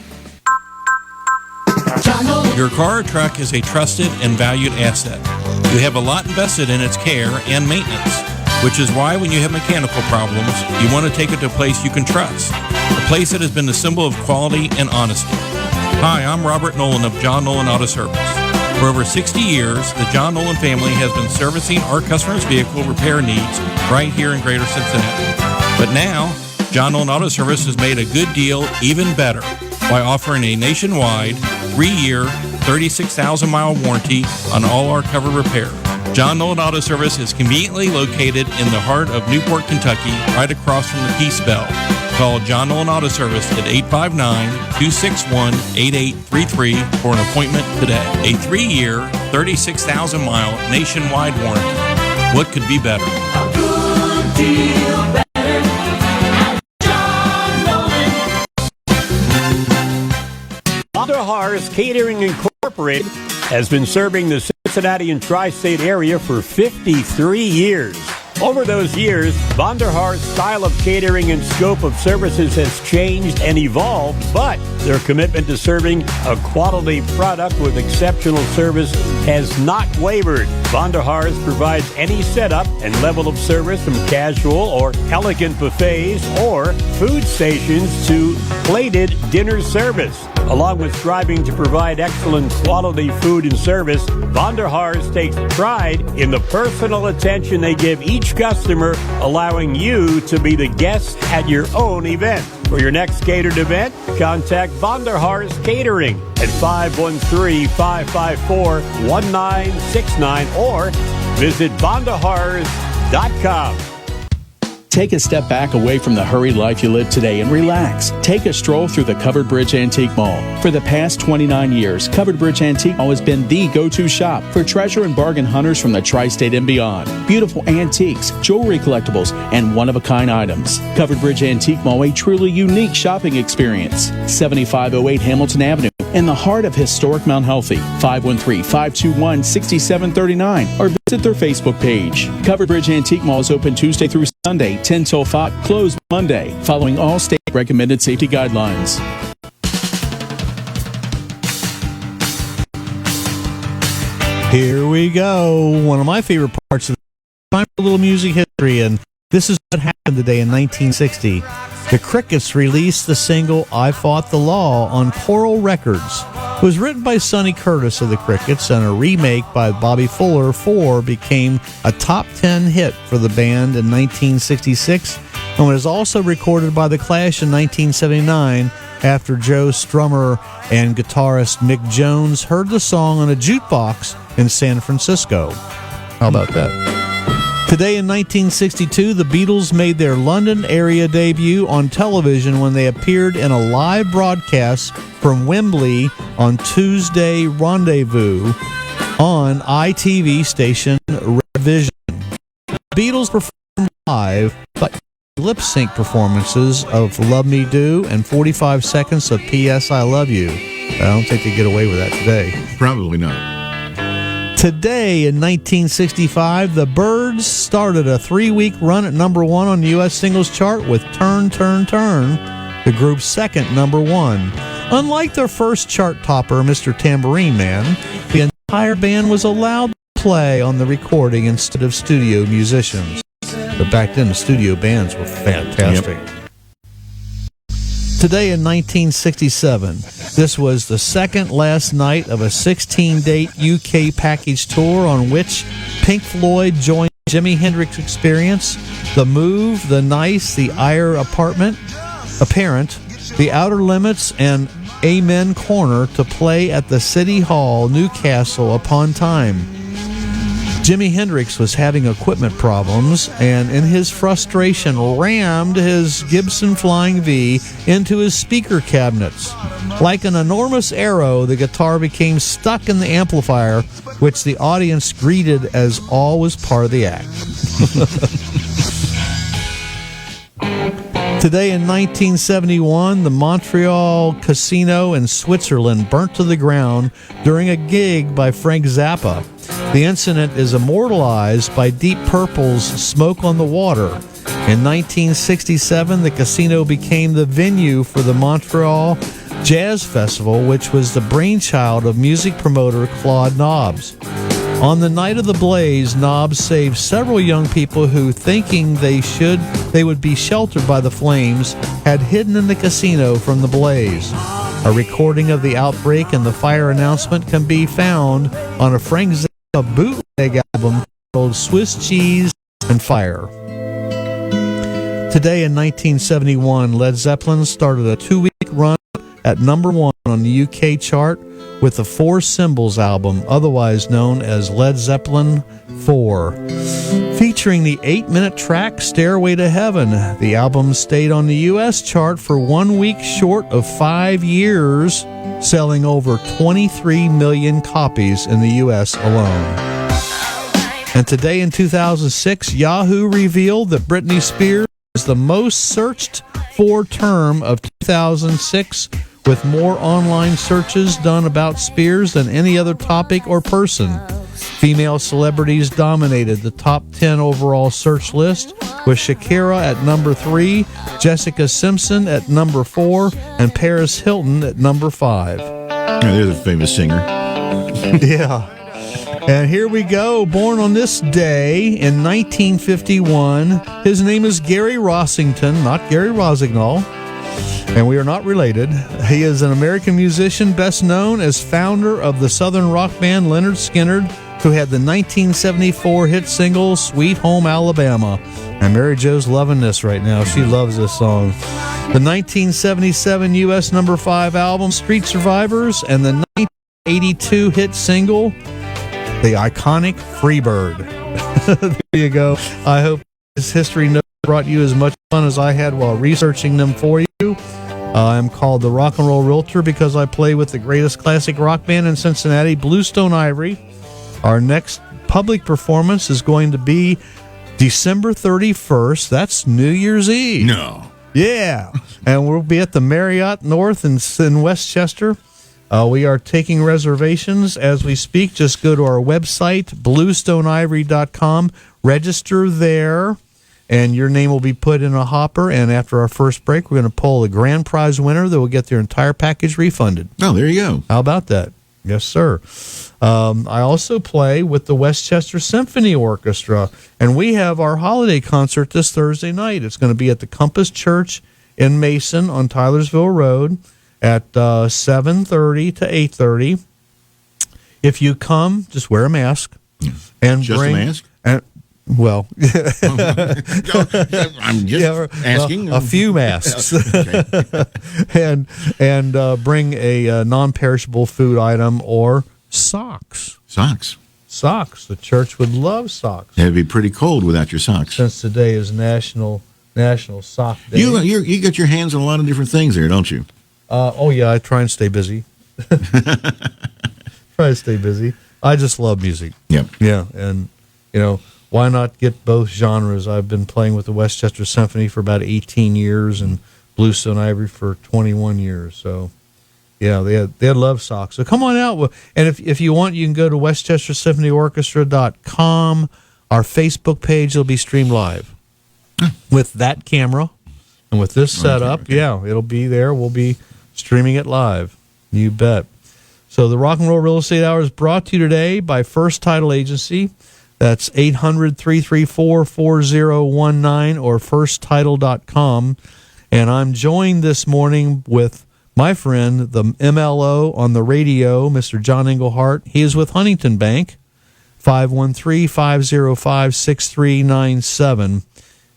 Your car or truck is a trusted and valued asset. You have a lot invested in its care and maintenance, which is why when you have mechanical problems, you want to take it to a place you can trust, a place that has been the symbol of quality and honesty. Hi, I'm Robert Nolan of John Nolan Auto Service. For over 60 years, the John Nolan family has been servicing our customers' vehicle repair needs right here in Greater Cincinnati. But now, John Nolan Auto Service has made a good deal even better by offering a nationwide 3-year, 36,000-mile warranty on all our covered repair. John Nolan Auto Service is conveniently located in the heart of Newport, Kentucky, right across from the Peace Bell. Call John Nolan Auto Service at 859-261-8833 for an appointment today. A 3-year, 36,000-mile nationwide warranty. What could be better? A good deal better at John Nolan. Vanderhaar's Catering Incorporated has been serving the Cincinnati and tri-state area for 53 years. Over those years, Vanderhaar's style of catering and scope of services has changed and evolved, but their commitment to serving a quality product with exceptional service has not wavered. Vanderhaar's provides any setup and level of service from casual or elegant buffets or food stations to plated dinner service. Along with striving to provide excellent quality food and service, Vanderhaar's takes pride in the personal attention they give each customer, allowing you to be the guest at your own event. For your next catered event, contact Vanderhaar's Catering at 513-554-1969 or visit vanderhaars.com. Take a step back away from the hurried life you live today and relax. Take a stroll through the Covered Bridge Antique Mall. For the past 29 years, Covered Bridge Antique Mall has been the go-to shop for treasure and bargain hunters from the tri-state and beyond. Beautiful antiques, jewelry collectibles, and one-of-a-kind items. Covered Bridge Antique Mall, a truly unique shopping experience. 7508 Hamilton Avenue, in the heart of historic Mount Healthy. 513-521-6739 or visit their Facebook page. Covered Bridge Antique Mall is open Tuesday through Sunday, 10 till 5, closed Monday, following all state recommended safety guidelines. Here we go. One of my favorite parts of the time for a little music history, and this is what happened today in 1960. The Crickets released the single I Fought the Law on Coral Records. It was written by Sonny Curtis of the Crickets, and a remake by Bobby Fuller, 4, became a top 10 hit for the band in 1966, and was also recorded by The Clash in 1979 after Joe Strummer and guitarist Mick Jones heard the song on a jukebox in San Francisco. How about that? Today in 1962, the Beatles made their London area debut on television when they appeared in a live broadcast from Wembley on Tuesday Rendezvous on ITV station Red Vision. The Beatles performed live, but lip-sync performances of Love Me Do and 45 seconds of P.S. I Love You. I don't think they get away with that today. Probably not. Today in 1965, the Byrds started a 3-week run at number 1 on the U.S. singles chart with Turn, Turn, Turn, the group's second number 1. Unlike their first chart topper, Mr. Tambourine Man, the entire band was allowed to play on the recording instead of studio musicians. But back then, the studio bands were fantastic. Today in 1967, this was the second last night of a 16-date UK package tour on which Pink Floyd joined Jimi Hendrix Experience, The Move, The Nice, The Eyre Apparent, The Outer Limits, and Amen Corner to play at the City Hall, Newcastle upon Tyne. Jimi Hendrix was having equipment problems and in his frustration rammed his Gibson Flying V into his speaker cabinets. Like an enormous arrow, the guitar became stuck in the amplifier, which the audience greeted as all was part of the act. Today in 1971, the Montreal Casino in Switzerland burnt to the ground during a gig by Frank Zappa. The incident is immortalized by Deep Purple's Smoke on the Water. In 1967, the casino became the venue for the Montreal Jazz Festival, which was the brainchild of music promoter Claude Nobbs. On the night of the blaze, Nobbs saved several young people who, thinking they would be sheltered by the flames, had hidden in the casino from the blaze. A recording of the outbreak and the fire announcement can be found on a Frank Zappa bootleg album called Swiss Cheese and Fire. Today in 1971, Led Zeppelin started a 2-week run at number 1 on the UK chart with the Four Symbols album, otherwise known as Led Zeppelin 4. Featuring the 8-minute track Stairway to Heaven, the album stayed on the US chart for 1 week short of 5 years, selling over 23 million copies in the US alone. And today in 2006, Yahoo revealed that Britney Spears is the most searched for term of 2006, with more online searches done about Spears than any other topic or person. Female celebrities dominated the top 10 overall search list, with Shakira at number 3, Jessica Simpson at number 4, and Paris Hilton at number 5. Yeah, there's a famous singer. Yeah. And here we go. Born on this day in 1951. His name is Gary Rossington, not Gary Rosignol. And we are not related. He is an American musician best known as founder of the southern rock band Lynyrd Skynyrd, who had the 1974 hit single Sweet Home Alabama. And Mary Jo's loving this right now. She loves this song. The 1977 U.S. number 5 album Street Survivors, and the 1982 hit single, the iconic Freebird. There you go. I hope this history note brought you as much fun as I had while researching them for you. I'm called the Rock and Roll Realtor because I play with the greatest classic rock band in Cincinnati, Bluestone Ivory. Our next public performance is going to be December 31st. That's New Year's Eve. No. Yeah. And we'll be at the Marriott North in Westchester. We are taking reservations as we speak. Just go to our website, bluestoneivory.com, register there, and your name will be put in a hopper. And after our first break, we're going to pull the grand prize winner that will get their entire package refunded. Oh, there you go. How about that? Yes, sir. I also play with the Westchester Symphony Orchestra, and we have our holiday concert this Thursday night. It's going to be at the Compass Church in Mason on Tylersville Road at 7:30 to 8:30. If you come, just wear a mask and just bring a mask. And, well, I'm just asking. A few masks, and bring a non-perishable food item or socks. Socks. The church would love socks. It'd be pretty cold without your socks. Since today is National Sock Day. You get your hands on a lot of different things there, don't you? Oh yeah, I try and stay busy. I just love music. Yep. Yeah, and why not get both genres? I've been playing with the Westchester Symphony for about 18 years and Bluestone Ivory for 21 years. So, yeah, they love socks. So come on out. And if you want, you can go to westchestersymphonyorchestra.com. Our Facebook page will be streamed live with that camera and with this setup. Okay. Yeah, it'll be there. We'll be streaming it live. You bet. So the Rock and Roll Real Estate Hour is brought to you today by First Title Agency. That's 800-334-4019 or firsttitle.com. And I'm joined this morning with my friend, the MLO on the radio, Mr. John Englehart. He is with Huntington Bank, 513-505-6397.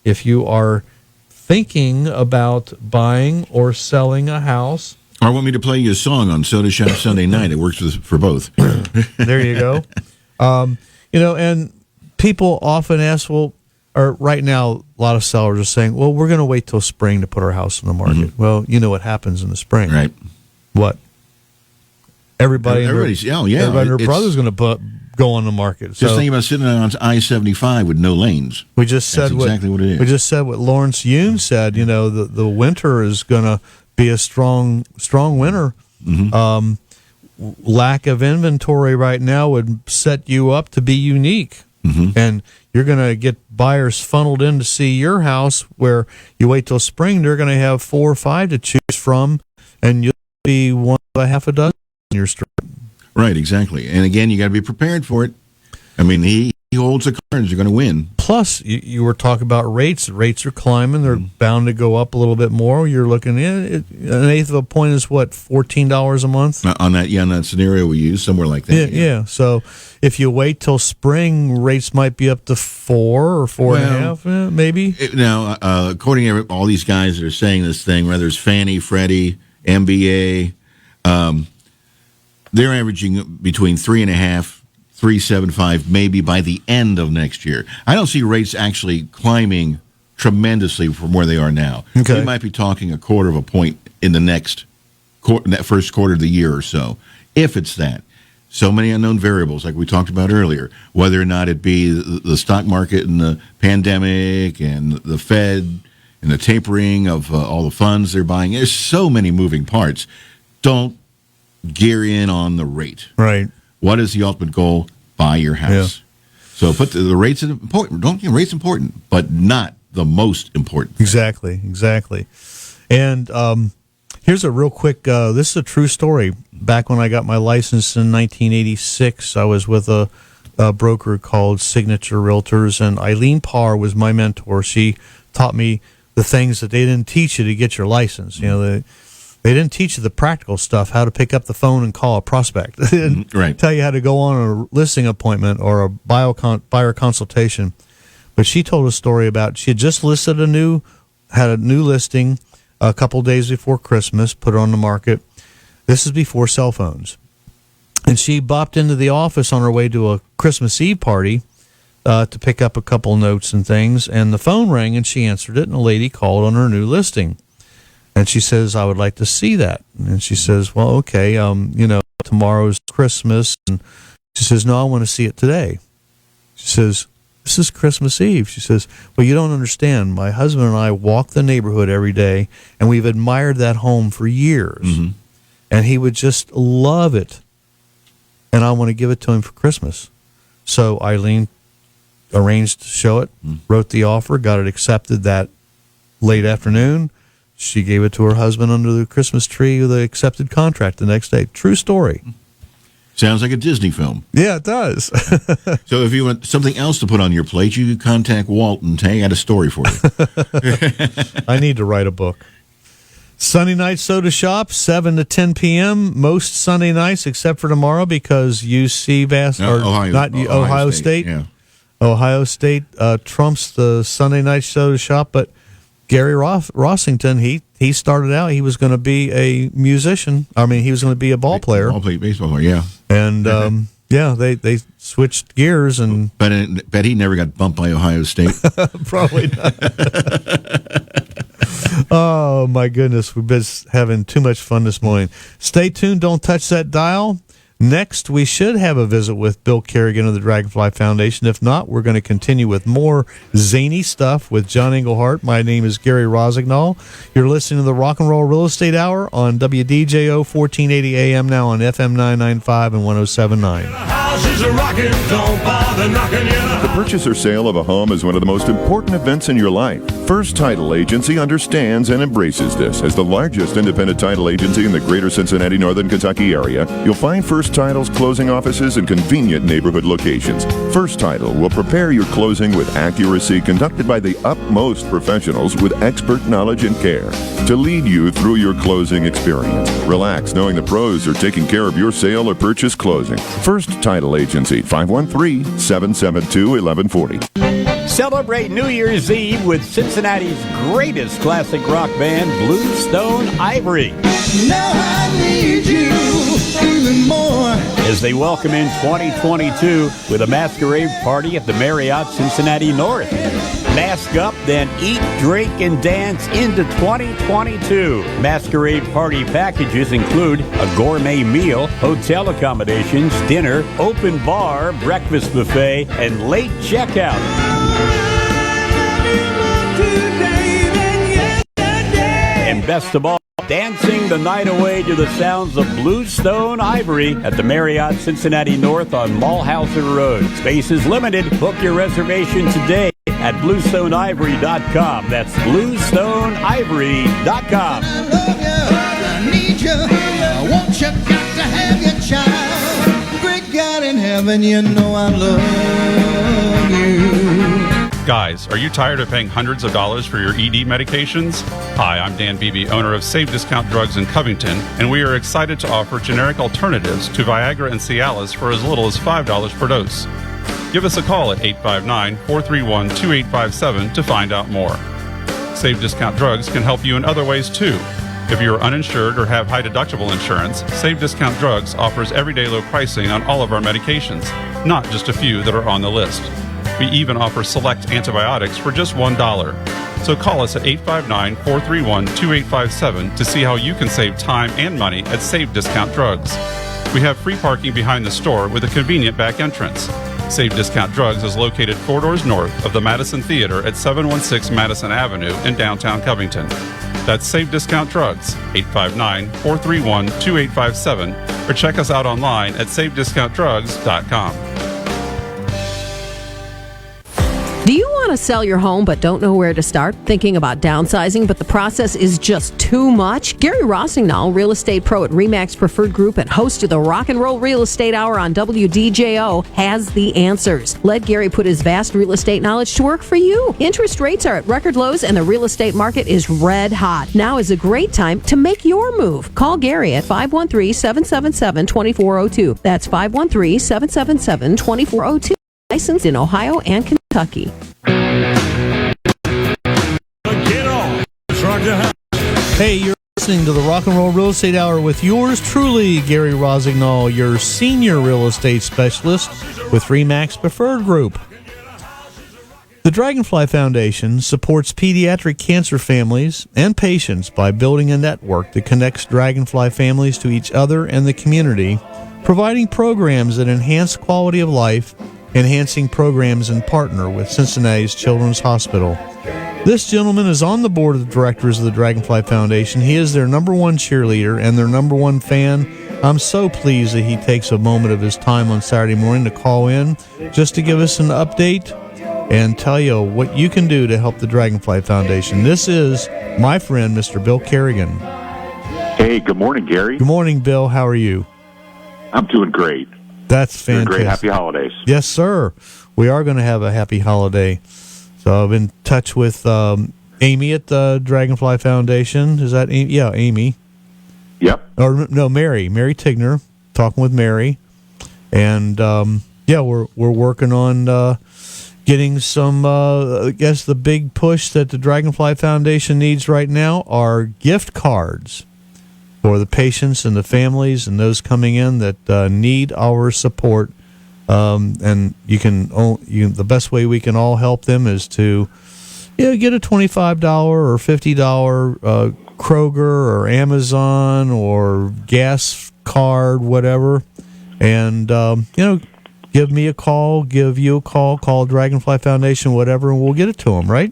If you are thinking about buying or selling a house. Or want me to play you a song on Soda Shop Sunday night. It works for both. There you go. And people often ask, or right now, a lot of sellers are saying, well, we're going to wait till spring to put our house on the market. Mm-hmm. Well, you know what happens in the spring. Right. What? Everybody and their brother's going to go on the market. Just think about sitting on I-75 with no lanes. We just said That's exactly what it is. We just said what Lawrence Yoon said. The winter is going to be a strong winter. Mm-hmm. Lack of inventory right now would set you up to be unique. Mm-hmm. And you're going to get buyers funneled in to see your house, where you wait till spring, they're going to have 4 or 5 to choose from, and you'll be one of a half a dozen in your street. Right, exactly. And again, you got to be prepared for it. I mean, he holds the cards. You're going to win. Plus, you were talking about rates. Rates are climbing. They're bound to go up a little bit more. You're looking at an eighth of a point is what, $14 a month? On that scenario we use, somewhere like that. Yeah. So if you wait till spring, rates might be up to 4 or 4.5, maybe. Now, according to all these guys that are saying this thing, whether it's Fannie, Freddie, MBA, they're averaging between 3.5%, 3.75, maybe by the end of next year. I don't see rates actually climbing tremendously from where they are now. Okay. We might be talking a quarter of a point in the next that first quarter of the year or so, if it's that. So many unknown variables, like we talked about earlier, whether or not it be the stock market and the pandemic and the Fed and the tapering of all the funds they're buying. There's so many moving parts. Don't gear in on the rate. Right. What is the ultimate goal? Buy your house. Yeah. So put the rates in important. Don't get rates important, but not the most important thing. Exactly. And here's a real quick. This is a true story. Back when I got my license in 1986, I was with a broker called Signature Realtors, and Eileen Parr was my mentor. She taught me the things that they didn't teach you to get your license. They didn't teach you the practical stuff, how to pick up the phone and call a prospect. They didn't tell you how to go on a listing appointment or a buyer consultation. But she told a story about she had just had a new listing a couple days before Christmas, put it on the market. This is before cell phones. And she bopped into the office on her way to a Christmas Eve party to pick up a couple notes and things. And the phone rang, and she answered it, and a lady called on her new listing. And she says, I would like to see that. And she says, well, okay, tomorrow's Christmas. And she says, no, I want to see it today. She says, this is Christmas Eve. She says, well, you don't understand. My husband and I walk the neighborhood every day, and we've admired that home for years. Mm-hmm. And he would just love it. And I want to give it to him for Christmas. So Eileen arranged to show it, wrote the offer, got it accepted that late afternoon. She gave it to her husband under the Christmas tree with the accepted contract the next day. True story. Sounds like a Disney film. Yeah, it does. So if you want something else to put on your plate, you can contact Walt and I got a story for you. I need to write a book. Sunday night soda shop, 7 to 10 p.m. Most Sunday nights except for tomorrow because Ohio State. Yeah. Ohio State trumps the Sunday night soda shop, but Gary Rossington, he started out, he was going to be a musician. I mean, he was going to be a ball player. Baseball player, yeah. And, they switched gears. And bet he never got bumped by Ohio State. Probably not. Oh, my goodness. We've been having too much fun this morning. Stay tuned. Don't touch that dial. Next, we should have a visit with Bill Kerrigan of the Dragonfly Foundation. If not, we're going to continue with more zany stuff with John Englehart. My name is Gary Rosignol. You're listening to the Rock and Roll Real Estate Hour on WDJO 1480 AM, now on FM 995 and 107.9. she's a rockin', don't bother knocking ya. The purchase or sale of a home is one of the most important events in your life. First Title Agency understands and embraces this. As the largest independent title agency in the greater Cincinnati, Northern Kentucky area, you'll find First Title's closing offices in convenient neighborhood locations. First Title will prepare your closing with accuracy, conducted by the utmost professionals with expert knowledge and care to lead you through your closing experience. Relax knowing the pros are taking care of your sale or purchase closing. First Title Agency, 513-772-1140. Celebrate New Year's Eve with Cincinnati's greatest classic rock band, Bluestone Ivory. Now I need you even more. As they welcome in 2022 with a masquerade party at the Marriott Cincinnati North. Mask up, then eat, drink, and dance into 2022. Masquerade party packages include a gourmet meal, hotel accommodations, dinner, open bar, breakfast buffet, and late checkout. And best of all, dancing the night away to the sounds of Bluestone Ivory at the Marriott Cincinnati North on Mulhausen Road. Space is limited. Book your reservation today at BluestoneIvory.com. That's BluestoneIvory.com. I love you, I need you, I want you, got to have your child. Great God in heaven, you know I love you. Guys, are you tired of paying hundreds of dollars for your ED medications? Hi, I'm Dan Beebe, owner of Save Discount Drugs in Covington, and we are excited to offer generic alternatives to Viagra and Cialis for as little as $5 per dose. Give us a call at 859-431-2857 to find out more. Save Discount Drugs can help you in other ways too. If you are uninsured or have high deductible insurance, Save Discount Drugs offers everyday low pricing on all of our medications, not just a few that are on the list. We even offer select antibiotics for just $1. So call us at 859-431-2857 to see how you can save time and money at Save Discount Drugs. We have free parking behind the store with a convenient back entrance. Save Discount Drugs is located 4 doors north of the Madison Theater at 716 Madison Avenue in downtown Covington. That's Save Discount Drugs, 859-431-2857, or check us out online at savediscountdrugs.com. Do you want to sell your home but don't know where to start? Thinking about downsizing, but the process is just too much? Gary Rossignol, real estate pro at RE/MAX Preferred Group and host of the Rock and Roll Real Estate Hour on WDJO, has the answers. Let Gary put his vast real estate knowledge to work for you. Interest rates are at record lows and the real estate market is red hot. Now is a great time to make your move. Call Gary at 513-777-2402. That's 513-777-2402. Licensed in Ohio and Kentucky. Hey, you're listening to the Rock and Roll Real Estate Hour with yours truly, Gary Rossignol, your senior real estate specialist with RE/MAX Preferred Group. The Dragonfly Foundation supports pediatric cancer families and patients by building a network that connects Dragonfly families to each other and the community, providing programs that enhance quality of life, enhancing programs and partner with Cincinnati's Children's Hospital. This gentleman is on the board of directors of the Dragonfly Foundation. He is their number one cheerleader and their number one fan. I'm so pleased that he takes a moment of his time on Saturday morning to call in just to give us an update and tell you what you can do to help the Dragonfly Foundation. This is my friend, Mr. Bill Kerrigan. Hey, good morning, Gary. Good morning, Bill. How are you? I'm doing great. That's fantastic. Doing great. Happy holidays. Yes, sir. We are going to have a happy holiday. So I've been in touch with Amy at the Dragonfly Foundation. Is that Amy? Yeah, Amy. Yep. Or no, Mary Tigner. Talking with Mary, and we're working on getting some. I guess the big push that the Dragonfly Foundation needs right now are gift cards for the patients and the families and those coming in that need our support. And the best way we can all help them is to get a $25 or $50 Kroger or Amazon or gas card, whatever, and give me a call, give you a call Dragonfly Foundation, whatever, and we'll get it to them, right?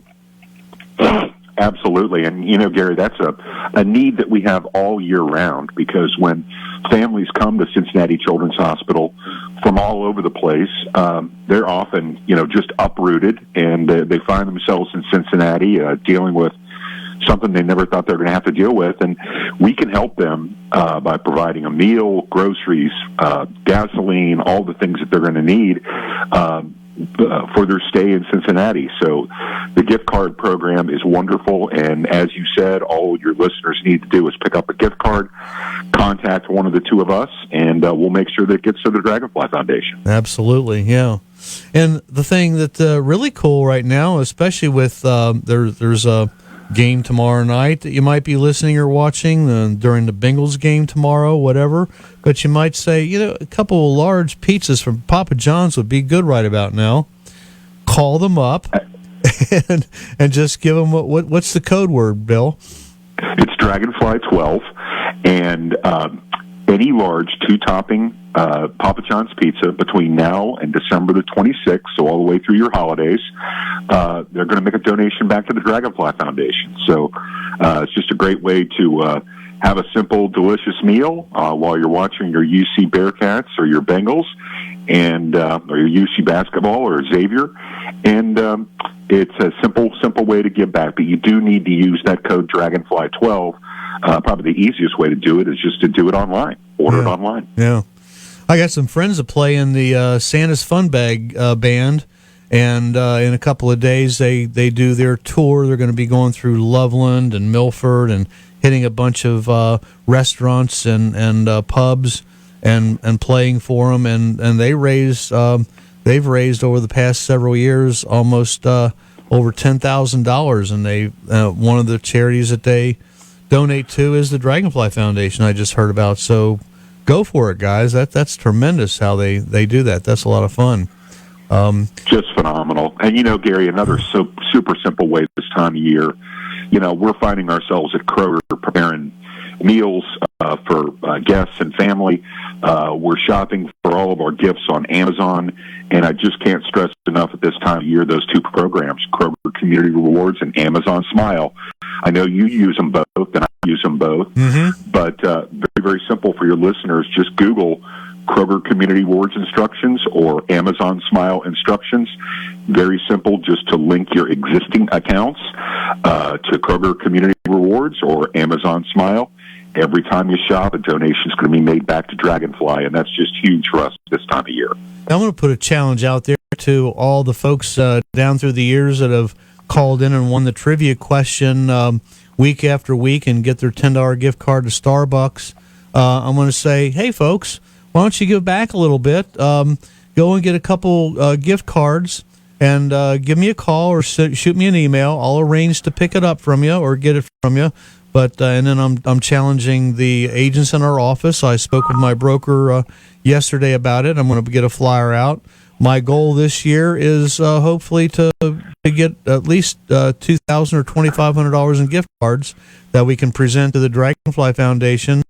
Absolutely. And, Gary, that's a need that we have all year round, because when families come to Cincinnati Children's Hospital from all over the place. They're often, just uprooted, and they find themselves in Cincinnati dealing with something they never thought they were going to have to deal with. And we can help them by providing a meal, groceries, gasoline, all the things that they're going to need for their stay in Cincinnati. So the gift card program is wonderful, and as you said, all your listeners need to do is pick up a gift card, contact one of the two of us, and we'll make sure that it gets to the Dragonfly Foundation. Absolutely, yeah. And the thing that's really cool right now, especially with there's a game tomorrow night that you might be listening or watching during the Bengals game tomorrow, whatever. But you might say, a couple of large pizzas from Papa John's would be good right about now. Call them up and just give them what's the code word, Bill? It's Dragonfly 12, and any large two-topping Papa John's pizza between now and December the 26th, so all the way through your holidays, they're going to make a donation back to the Dragonfly Foundation. So it's just a great way to have a simple, delicious meal while you're watching your UC Bearcats or your Bengals, and or your UC basketball or Xavier, and it's a simple way to give back. But you do need to use that code Dragonfly12. Probably the easiest way to do it is just to do it online. Order it online. Yeah. I got some friends that play in the Santa's Fun Bag band, and in a couple of days they do their tour. They're going to be going through Loveland and Milford and hitting a bunch of restaurants and pubs and playing for them. And they've raised over the past several years almost over $10,000. And they one of the charities that they donate to is the Dragonfly Foundation. I just heard about. So go for it, guys. That's tremendous how they do that. That's a lot of fun. Just phenomenal. And, Gary, another super simple way this time of year, we're finding ourselves at Kroger preparing meals for guests and family. We're shopping for all of our gifts on Amazon, and I just can't stress enough at this time of year those two programs, Kroger Community Rewards and Amazon Smile. I know you use them both, and I use them both, but very, very simple for your listeners. Just Google Kroger Community Rewards instructions or Amazon Smile instructions. Very simple, just to link your existing accounts to Kroger Community Rewards or Amazon Smile. Every time you shop, a donation is going to be made back to Dragonfly, and that's just huge for us this time of year. I'm going to put a challenge out there to all the folks down through the years that have called in and won the trivia question week after week and get their $10 gift card to Starbucks. I'm going to say, hey, folks, why don't you give back a little bit? Go and get a couple gift cards and give me a call or shoot me an email. I'll arrange to pick it up from you or get it from you. But and then I'm challenging the agents in our office. I spoke with my broker yesterday about it. I'm going to get a flyer out. My goal this year is hopefully to get at least $2,000 or $2,500 in gift cards that we can present to the Dragonfly Foundation.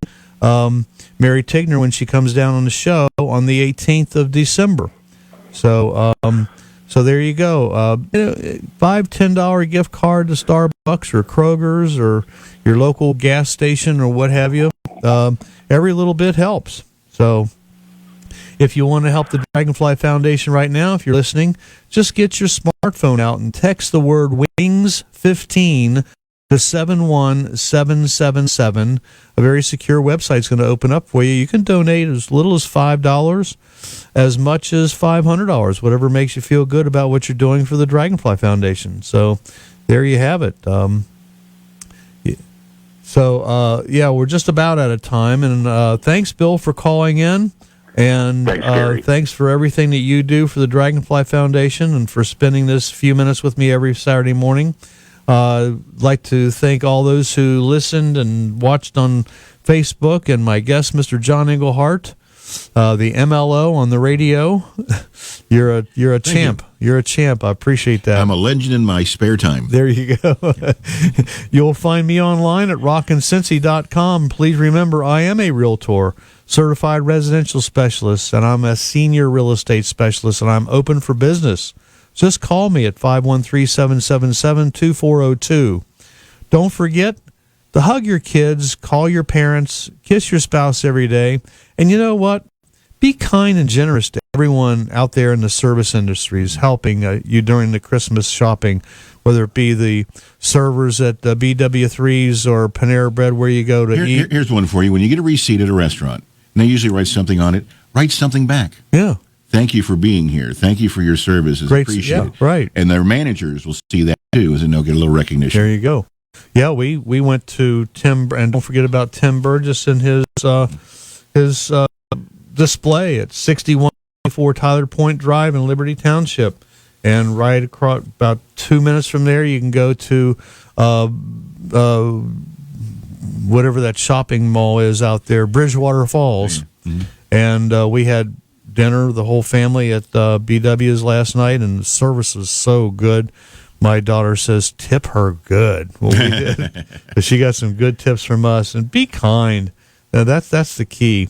Mary Tigner when she comes down on the show on the 18th of December. So there you go. $5-10 gift card to Starbucks or Kroger's or your local gas station or what have you. Every little bit helps. So if you want to help the Dragonfly Foundation right now, if you're listening, just get your smartphone out and text the word WINGS15 to 71777. A very secure website's going to open up for you. You can donate as little as $5, as much as $500, whatever makes you feel good about what you're doing for the Dragonfly Foundation. So there you have it. We're just about out of time. And thanks, Bill, for calling in. And thanks for everything that you do for the Dragonfly Foundation and for spending this few minutes with me every Saturday morning. I'd like to thank all those who listened and watched on Facebook and my guest, Mr. John Englehart, the MLO on the radio. You're a champ. You're a champ. I appreciate that. I'm a legend in my spare time. There you go. You'll find me online at rockincincy.com. Please remember, I am a realtor, certified residential specialist, and I'm a senior real estate specialist, and I'm open for business. Just call me at 513-777-2402. Don't forget, to hug your kids, call your parents, kiss your spouse every day. And you know what? Be kind and generous to everyone out there in the service industries helping you during the Christmas shopping, whether it be the servers at BW3s or Panera Bread where you go to eat. Here's one for you. When you get a receipt at a restaurant, and they usually write something on it, write something back. Yeah. Thank you for being here. Thank you for your services. Great, Appreciate it. yeah, right. And their managers will see that too, and they'll get a little recognition. There you go. Yeah, we went to Tim, and don't forget about Tim Burgess and his display at 6124 Tyler Point Drive in Liberty Township. And right across, about 2 minutes from there, you can go to whatever that shopping mall is out there, Bridgewater Falls. Mm-hmm. And we had dinner, the whole family, at BW's last night, and the service was so good. My daughter says, tip her good. Well, we did. But she got some good tips from us. And be kind. Now, that's the key.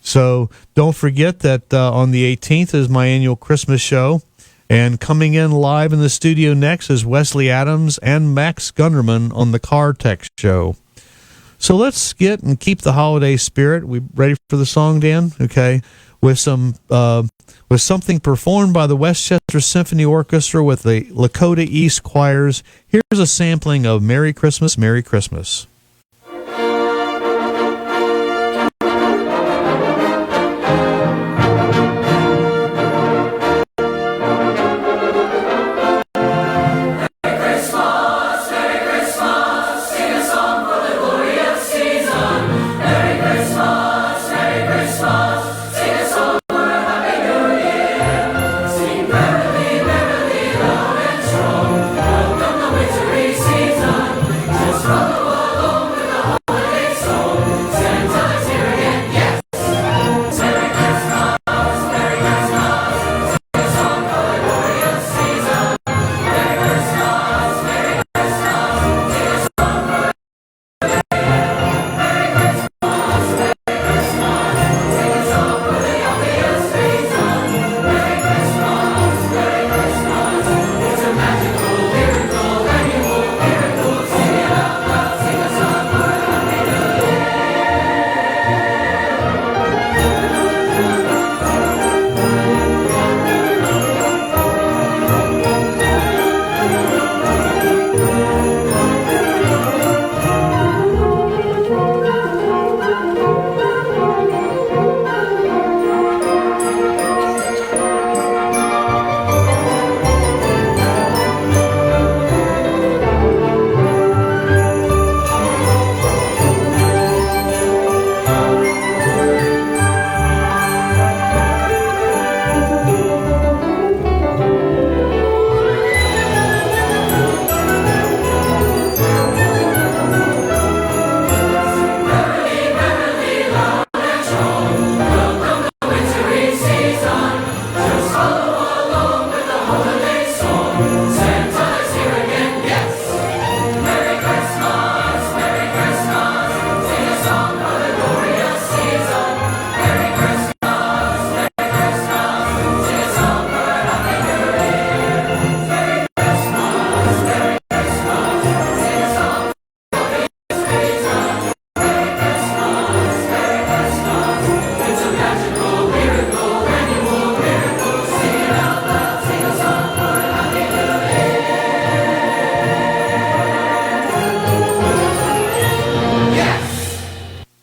So don't forget that on the 18th is my annual Christmas show. And coming in live in the studio next is Wesley Adams and Max Gunderman on the Car Tech Show. So let's get and keep the holiday spirit. We ready for the song, Dan? Okay. With something performed by the Westchester Symphony Orchestra with the Lakota East Choirs. Here's a sampling of Merry Christmas, Merry Christmas.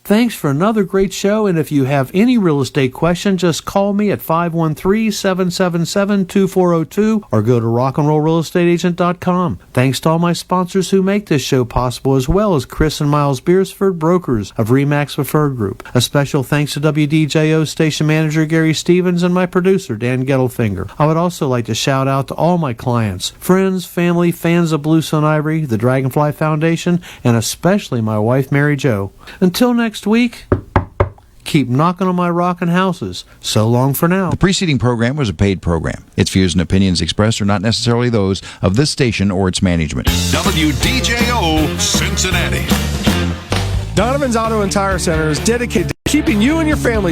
Thanks for another great show, and if you have any real estate question, just call me at 513-777-2402 or go to rockandrollrealestateagent.com. Thanks to all my sponsors who make this show possible, as well as Chris and Miles Beersford, brokers of RE/MAX Preferred Group. A special thanks to WDJO station manager Gary Stevens and my producer Dan Gettelfinger. I would also like to shout out to all my clients, friends, family, fans of Blue Sun Ivory, the Dragonfly Foundation, and especially my wife Mary Jo. Until next week, keep knocking on my rockin' houses. So long for now. The preceding program was a paid program. Its views and opinions expressed are not necessarily those of this station or its management. WDJO Cincinnati. Donovan's Auto and Tire Center is dedicated to keeping you and your families